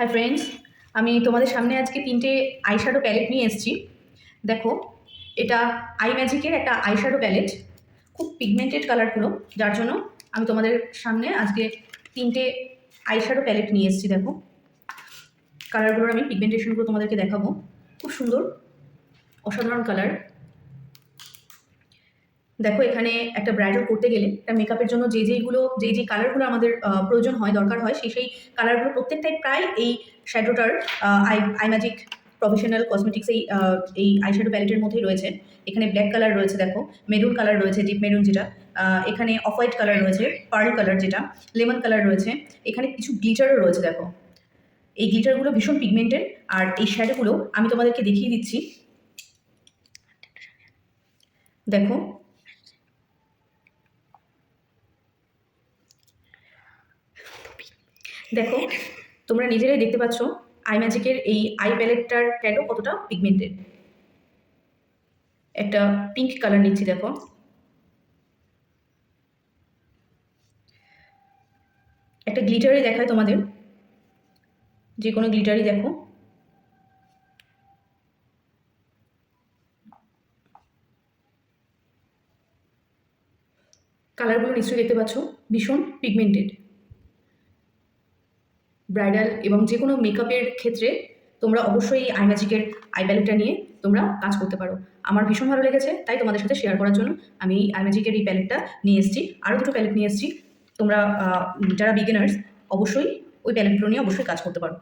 Hi friends, আমি তোমাদের সামনে আজকে 3টে আইশ্যাডো প্যালেট নিয়ে এসেছি। দেখো, এটা আই ম্যাজিকের একটা আইশ্যাডো প্যালেট, খুব পিগমেন্টেড কালারগুলো, যার জন্য আমি তোমাদের সামনে আজকে 3টে আইশ্যাডো প্যালেট নিয়ে এসেছি। দেখো, কালারগুলোর আমি পিগমেন্টেশনগুলো তোমাদেরকে দেখাবো। খুব সুন্দর, অসাধারণ কালার। দেখো, এখানে একটা ব্রাইডাল করতে গেলে একটা মেকআপের জন্য যেই কালারগুলো আমাদের প্রয়োজন হয়, দরকার হয়, সেই কালারগুলো প্রত্যেকটাই প্রায় এই শ্যাডোটার আই ম্যাজিক প্রফেশনাল কসমেটিক্স এই আইশ্যাডো প্যালেটের মধ্যেই রয়েছে। এখানে ব্ল্যাক কালার রয়েছে, দেখো মেরুন কালার রয়েছে, ডিপ মেরুন যেটা, এখানে অফ হোয়াইট কালার রয়েছে, পার্ল কালার যেটা, লেমন কালার রয়েছে, এখানে কিছু গ্লিটারও রয়েছে। দেখো, এই গ্লিটারগুলো ভীষণ পিগমেন্টেড। আর এই শ্যাডোগুলো আমি তোমাদেরকে দেখিয়ে দিচ্ছি। দেখো, দেখো তোমরা নিজেরাই দেখতে পাচ্ছ আই ম্যাজিকের এই আই প্যালেটটার শ্যাডো কতটা পিগমেন্টেড। একটা পিঙ্ক কালার নিচ্ছি। দেখো, একটা গ্লিটারই দেখায় তোমাদের, যে কোনো গ্লিটারই। দেখো, কালারগুলো নিশ্চয়ই দেখতে পাচ্ছ, ভীষণ পিগমেন্টেড। ব্রাইডাল এবং যে কোনো মেকআপের ক্ষেত্রে তোমরা অবশ্যই আই ম্যাজিকের আই প্যালেটটা নিয়ে তোমরা কাজ করতে পারো। আমার ভীষণ ভালো লেগেছে, তাই তোমাদের সাথে শেয়ার করার জন্য আমি আই ম্যাজিকের এই প্যালেটটা নিয়ে এসেছি। আরও দুটো প্যালেট নিয়ে এসেছি। তোমরা যারা বিগিনার্স, অবশ্যই ওই প্যালেটগুলো নিয়ে অবশ্যই কাজ করতে পারো।